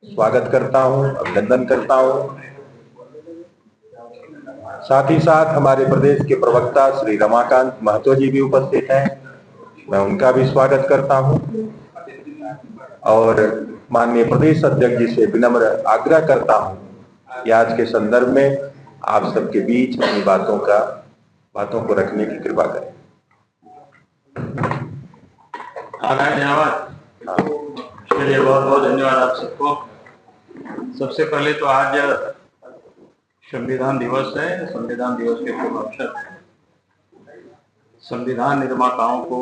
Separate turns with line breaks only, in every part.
स्वागत करता हूं, अभिनंदन करता हूं। साथ ही साथ हमारे प्रदेश के प्रवक्ता श्री रमाकांत महतो जी भी उपस्थित हैं। मैं उनका भी स्वागत करता हूं और माननीय प्रदेश अध्यक्ष जी से विनम्र आग्रह करता हूं कि आज के संदर्भ में आप सबके बीच अपनी बातों को रखने की कृपा करें।
धन्यवाद। चलिए, बहुत बहुत धन्यवाद आप सबको। सबसे पहले तो आज संविधान दिवस है। संविधान दिवस के शुभ अवसर संविधान निर्माताओं को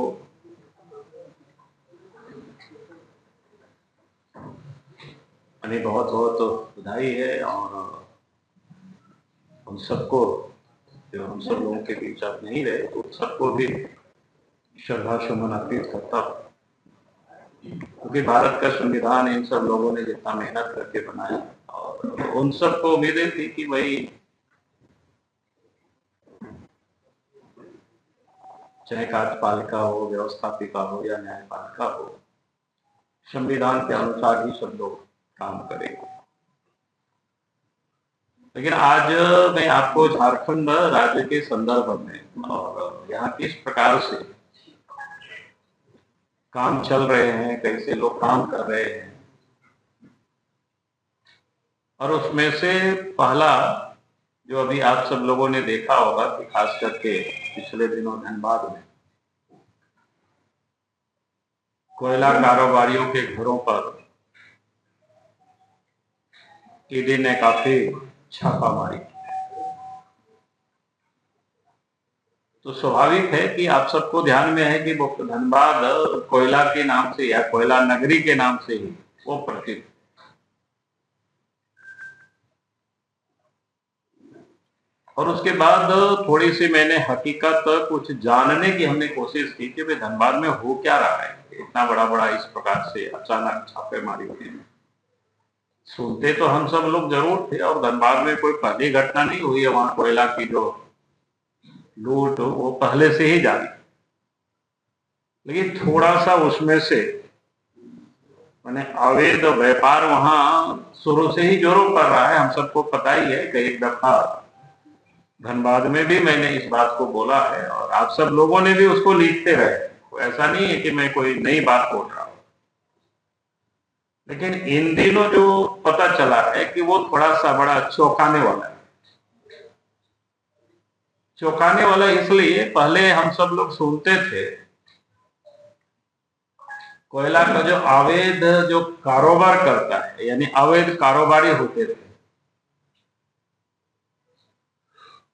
बहुत बहुत बधाई है और हम सबको, जो हम सब लोगों के बीच आप नहीं रहे, तो सबको भी श्रद्धा सुमन अर्पित करता हूँ, क्योंकि भारत का संविधान इन सब लोगों ने जितना मेहनत करके बनाया और उन सबको उम्मीदें थी कि भाई चाहे कार्यपालिका हो, व्यवस्थापिका हो या न्यायपालिका हो, संविधान के अनुसार ही सब लोग काम करेंगे। लेकिन आज मैं आपको झारखंड राज्य के संदर्भ में और यहाँ किस प्रकार से काम चल रहे हैं, कैसे लोग काम कर रहे हैं, और उसमें से पहला जो अभी आप सब लोगों ने देखा होगा कि खास करके पिछले दिनों धनबाद में कोयला कारोबारियों के घरों पर ईडी ने काफी छापा मारी। तो स्वाभाविक है कि आप सबको ध्यान में है कि वो धनबाद कोयला के नाम से या कोयला नगरी के नाम से ही वो प्रसिद्ध। और उसके बाद थोड़ी सी मैंने हकीकत कुछ जानने की हमने कोशिश की कि भाई धनबाद में हो क्या रहा है, इतना बड़ा बड़ा इस प्रकार से अचानक छापेमारी हुई। सुनते तो हम सब लोग जरूर थे और धनबाद में कोई पहली घटना नहीं हुई है, वहां कोयला की जो लूट वो पहले से ही जारी, लेकिन थोड़ा सा उसमें से मैंने अवैध व्यापार वहां शुरू से ही जोरों पर रहा है। हम सबको पता ही है कि एक दफा धनबाद में भी मैंने इस बात को बोला है और आप सब लोगों ने भी उसको लिखते रहे। ऐसा नहीं है कि मैं कोई नई बात बोल रहा हूं, लेकिन इन दिनों जो पता चला है कि वो थोड़ा सा बड़ा चौंकाने वाला है। चौंकाने वाला इसलिए, पहले हम सब लोग सुनते थे कोयला का जो अवैध जो कारोबार करता है, यानी अवैध कारोबारी होते थे,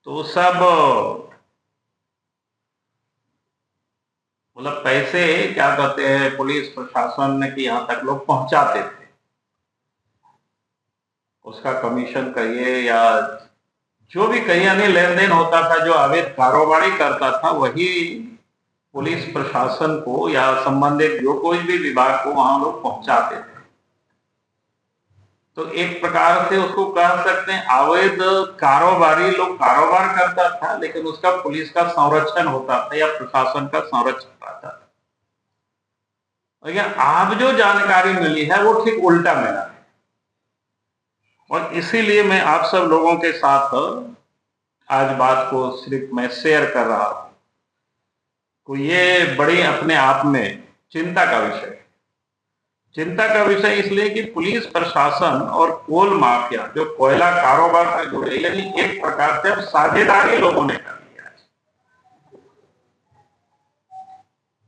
तो सब मतलब पैसे क्या कहते हैं, पुलिस प्रशासन की यहां तक लोग पहुंचाते थे। उसका कमीशन कहिए या जो भी कहिए, यानी लेन देन होता था, जो अवैध कारोबारी करता था वही पुलिस प्रशासन को या संबंधित जो कोई भी विभाग को वहां लोग पहुंचाते थे। तो एक प्रकार से उसको कह सकते हैं अवैध कारोबारी लोग कारोबार करता था, लेकिन उसका पुलिस का संरक्षण होता था या प्रशासन का संरक्षण रहता था। लेकिन आज जो जानकारी मिली है वो ठीक उल्टा मिला है, और इसीलिए मैं आप सब लोगों के साथ आज बात को सिर्फ मैं शेयर कर रहा हूं। तो ये बड़ी अपने आप में चिंता का विषय है। चिंता का विषय इसलिए कि पुलिस प्रशासन और कोल माफिया जो कोयला कारोबार से जुड़े, यानी एक प्रकार से अब साझेदारी लोगों ने कर लिया है।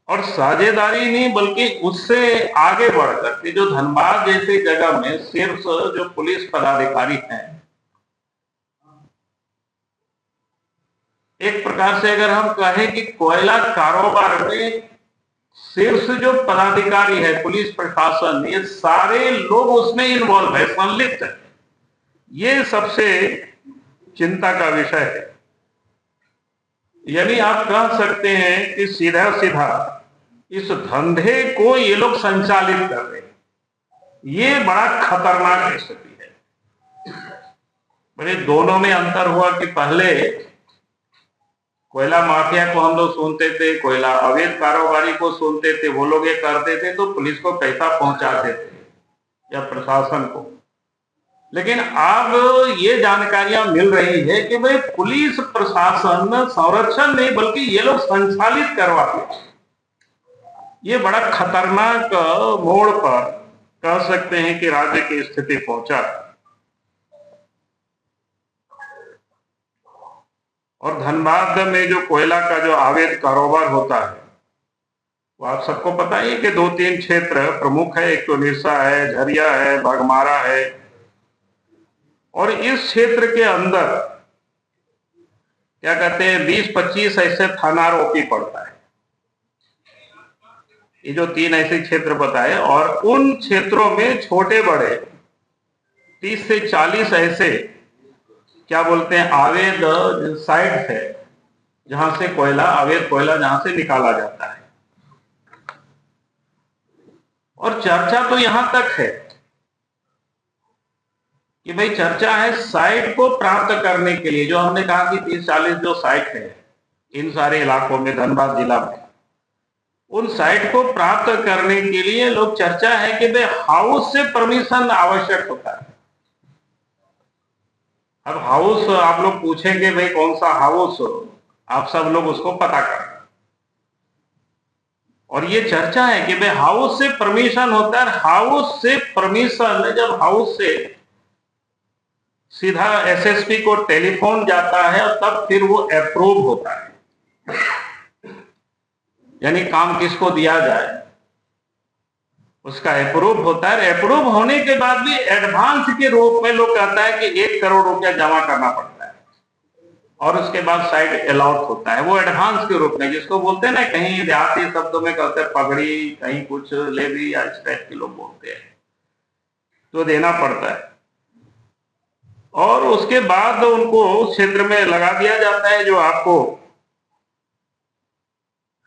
और साझेदारी नहीं बल्कि उससे आगे बढ़कर के जो धनबाद जैसी जगह में सिर्फ जो पुलिस पदाधिकारी हैं, एक प्रकार से अगर हम कहें कि कोयला कारोबार में शीर्ष जो पदाधिकारी है, पुलिस प्रशासन, ये सारे लोग उसमें इन्वॉल्व है, संलिप्त है। ये सबसे चिंता का विषय है। यानी आप कह सकते हैं कि सीधा सीधा इस धंधे को ये लोग संचालित कर रहे हैं। ये बड़ा खतरनाक स्थिति है। मेरे दोनों में अंतर हुआ कि पहले कोयला माफिया को हम लोग सुनते थे, कोयला अवैध कारोबारी को सुनते थे, वो लोग ये करते थे तो पुलिस को पैसा पहुंचाते थे, या प्रशासन को। लेकिन अब ये जानकारियां मिल रही है कि भाई पुलिस प्रशासन संरक्षण नहीं बल्कि ये लोग संचालित करवाते। ये बड़ा खतरनाक मोड़ पर कह सकते हैं कि राज्य की स्थिति पहुंचा। और धनबाद में जो कोयला का जो अवैध कारोबार होता है वो आप सबको पता है कि 2-3 क्षेत्र प्रमुख है। एक तो निरसा है, झरिया है, बाघमारा है। और इस क्षेत्र के अंदर क्या कहते हैं 20-25 ऐसे थाना आरोपी पड़ता है। ये जो 3 ऐसे क्षेत्र बताए और उन क्षेत्रों में छोटे बड़े 30 से 40 ऐसे क्या बोलते हैं अवैध साइट है जहां से कोयला, अवैध कोयला जहां से निकाला जाता है। और चर्चा तो यहां तक है कि भाई चर्चा है साइट को प्राप्त करने के लिए, जो हमने कहा कि 30-40 जो साइट है इन सारे इलाकों में धनबाद जिला में, उन साइट को प्राप्त करने के लिए लोग चर्चा है कि भाई हाउस से परमिशन आवश्यक होता है। अब हाउस आप लोग पूछेंगे भाई कौन सा हाउस, आप सब लोग उसको पता करें। और ये चर्चा है कि भाई हाउस से परमिशन होता है। हाउस से परमिशन, जब हाउस से सीधा एसएसपी को टेलीफोन जाता है और तब फिर वो अप्रूव होता है। यानी काम किसको दिया जाए उसका अप्रूव होता है। अप्रूव होने के बाद भी एडवांस के रूप में लोग कहता है कि 1 करोड़ रुपया जमा करना पड़ता है और उसके बाद साइट अलॉट होता है। वो एडवांस के रूप में, जिसको बोलते हैं ना, कहीं देहाती शब्दों में कहते हैं पगड़ी, कहीं कुछ लेवी या इस टाइप के लोग बोलते हैं, तो देना पड़ता है। और उसके बाद उनको क्षेत्र में लगा दिया जाता है। जो आपको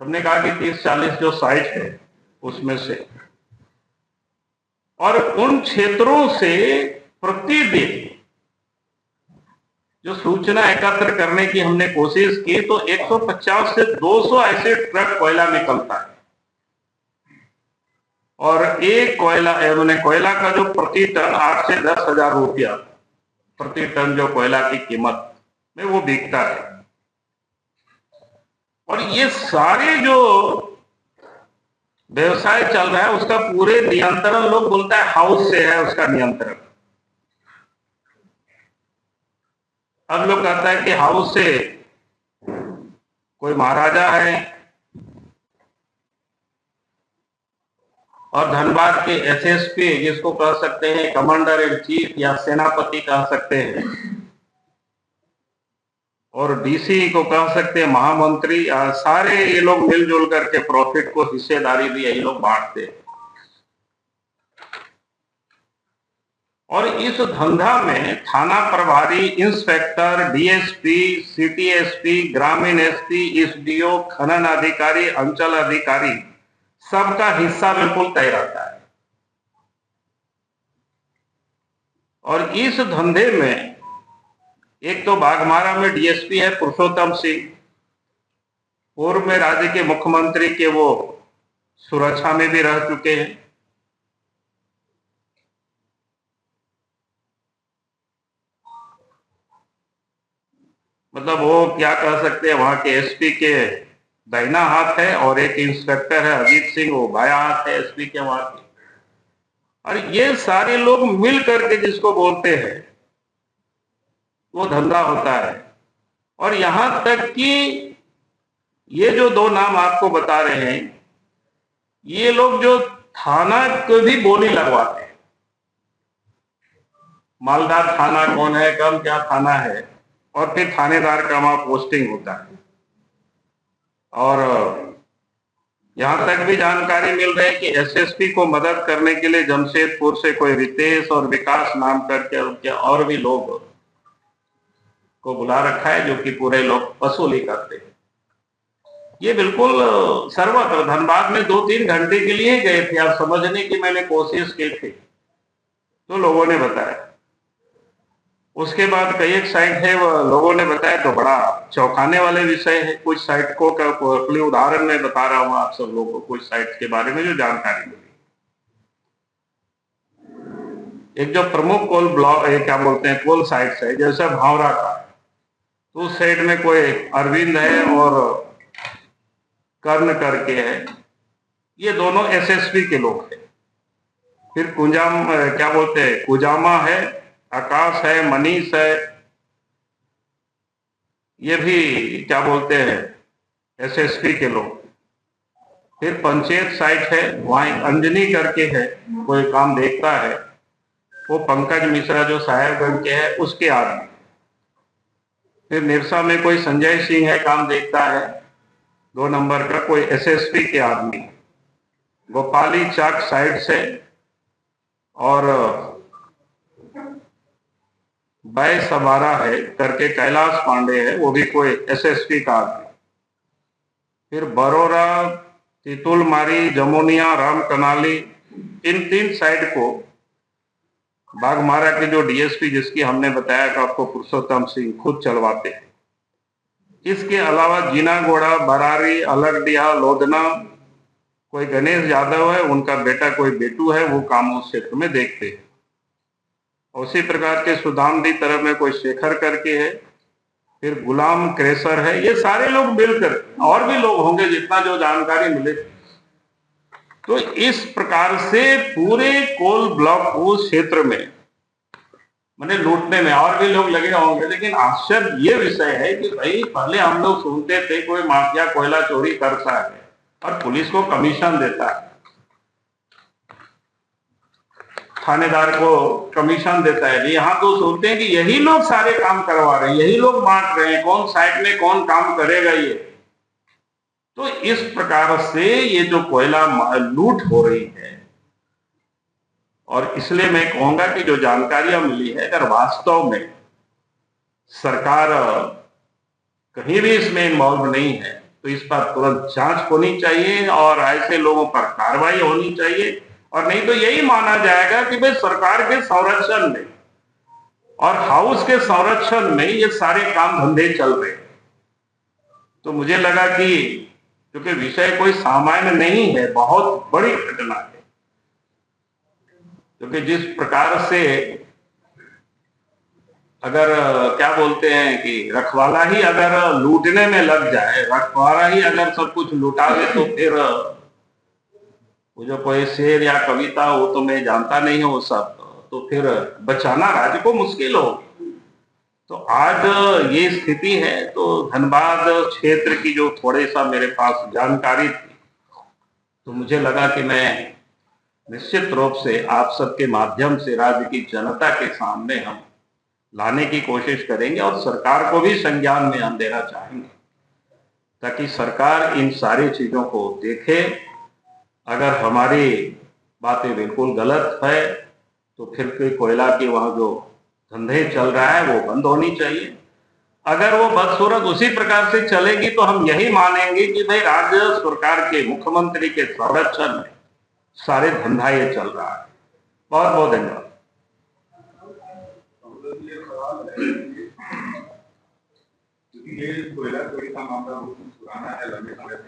हमने कहा कि 30-40 जो साइट है उसमें से, और उन क्षेत्रों से प्रतिदिन जो सूचना एकत्र करने की हमने कोशिश की तो 150 से 200 ऐसे ट्रक कोयला निकलता है। और एक कोयला का जो प्रति टन 8 से 10 हजार रुपया प्रति टन जो कोयला की कीमत में वो बिकता है। और ये सारे जो व्यवसाय चल रहा है उसका पूरे नियंत्रण, लोग बोलता है हाउस से है उसका नियंत्रण। अब लोग कहता है कि हाउस से कोई महाराजा है और धनबाद के एसएसपी, जिसको कह सकते हैं कमांडर इन चीफ या सेनापति कह सकते हैं, और डीसी को कह सकते हैं महामंत्री, सारे ये लोग मिलजुल करके प्रॉफिट को हिस्सेदारी भी यही लोग बांटते हैं। और इस धंधा में थाना प्रभारी, इंस्पेक्टर, डीएसपी, सिटी एसपी, ग्रामीण एसपी, एसडीओ, खनन अधिकारी, अंचल अधिकारी, सबका हिस्सा बिल्कुल तय रहता है। और इस धंधे में एक तो बाघमारा में डीएसपी है पुरुषोत्तम सिंह, पूर्व में राज्य के मुख्यमंत्री के वो सुरक्षा में भी रह चुके हैं। मतलब वो क्या कह सकते हैं वहां के एसपी के दाहिना हाथ है, और एक इंस्पेक्टर है अजीत सिंह, वो बाया हाथ है एसपी के वहां के। और ये सारे लोग मिल करके जिसको बोलते हैं वो धंधा होता है। और यहां तक कि ये जो 2 नाम आपको बता रहे हैं, ये लोग जो थाना को भी बोली लगवाते हैं, मालदार थाना कौन है, कम क्या थाना है, और फिर थानेदार का वहां पोस्टिंग होता है। और यहां तक भी जानकारी मिल रही है कि एसएसपी को मदद करने के लिए जमशेदपुर से कोई रितेश और विकास नाम करके उनके और भी लोग को बुला रखा है, जो कि पूरे लोग वसूली करते हैं। ये बिल्कुल सर्वत्र, धनबाद में 2-3 घंटे के लिए गए थे, आप समझने की मैंने कोशिश की थी तो लोगों ने बताया। उसके बाद कई एक साइट है वो लोगों ने बताया तो बड़ा चौंकाने वाले विषय है। कुछ साइट को अपने उदाहरण में बता रहा हूं आप सब लोगों को, कुछ साइट के बारे में जो जानकारी मिली। एक जो प्रमुख कोल ब्लॉक क्या बोलते हैं कोल साइट्स है, जैसे भावरा का, तो उस साइड में कोई अरविंद है और कर्ण करके है, ये दोनों एसएसपी के लोग हैं। फिर क्या बोलते हैं कुजामा है, आकाश है, मनीष है, ये भी क्या बोलते हैं एसएसपी के लोग। फिर पंचायत साइट है, वहां एक अंजनी करके है, कोई काम देखता है, वो पंकज मिश्रा जो साहेबगंज के है उसके आदमी। फिर निरसा में कोई संजय सिंह है, काम देखता है 2 नंबर का, कोई एसएसपी के आदमी। गोपाली चाक साइड से और बै सबारा है करके कैलाश पांडे है, वो भी कोई एसएसपी का आदमी। फिर बरोरा, तितुलमारी, जमुनिया, राम कनाली, इन 3 साइड को बाघमारा के जो डीएसपी जिसकी हमने बताया कि आपको पुरुषोत्तम सिंह खुद चलवाते हैं। इसके अलावा जीनागोड़ा, बरारी, अलगडिया, लोधना, कोई गणेश यादव है, उनका बेटा कोई बेटू है, वो काम उस क्षेत्र में देखते हैं। उसी प्रकार के सुदामदी तरफ में कोई शेखर करके है, फिर गुलाम क्रेसर है, ये सारे लोग मिलकर, और भी लोग होंगे जितना जो जानकारी मिले। तो इस प्रकार से पूरे कोल ब्लॉक उस क्षेत्र में मैंने लूटने में और भी लोग लगे होंगे। लेकिन आश्चर्य ये विषय है कि भाई पहले हम लोग सुनते थे कोई माफिया कोयला चोरी करता है और पुलिस को कमीशन देता है, थानेदार को कमीशन देता है। यहाँ तो सुनते हैं कि यही लोग सारे काम करवा रहे हैं, यही लोग बांट रहे हैं, कौन साइड में कौन काम करेगा ये। तो इस प्रकार से ये जो कोयला लूट हो रही है, और इसलिए मैं कहूंगा कि जो जानकारियां मिली है, अगर वास्तव में सरकार कहीं भी इसमें इन्वॉल्व नहीं है तो इस पर तुरंत जांच होनी चाहिए और ऐसे लोगों पर कार्रवाई होनी चाहिए। और नहीं तो यही माना जाएगा कि भाई सरकार के संरक्षण में और हाउस के संरक्षण में ये सारे काम धंधे चल रहे हैं। तो मुझे लगा कि क्योंकि विषय कोई सामान्य नहीं है, बहुत बड़ी घटना है, क्योंकि जिस प्रकार से अगर क्या बोलते हैं कि रखवाला ही अगर लूटने में लग जाए, रखवाला ही अगर सब कुछ लुटा दे, तो फिर वो जो कोई शेर या कविता वो तो मैं जानता नहीं हूँ सब, तो फिर बचाना राज्य को मुश्किल हो। तो आज ये स्थिति है। तो धनबाद क्षेत्र की जो थोड़े सा मेरे पास जानकारी थी, तो मुझे लगा कि मैं निश्चित रूप से आप सबके माध्यम से राज्य की जनता के सामने हम लाने की कोशिश करेंगे और सरकार को भी संज्ञान में हम देना चाहेंगे, ताकि सरकार इन सारी चीजों को देखे। अगर हमारी बातें बिल्कुल गलत है तो फिर कोई कोयला की वहां जो धंधे चल रहा है वो बंद होनी चाहिए। अगर वो बदसूरत उसी प्रकार से चलेगी तो हम यही मानेंगे कि भाई राज्य सरकार के मुख्यमंत्री के संरक्षण में सारे धंधा ये चल रहा है। बहुत बहुत धन्यवाद।
ये कोयला चोरी का मामला बहुत पुराना है, लंबे समय से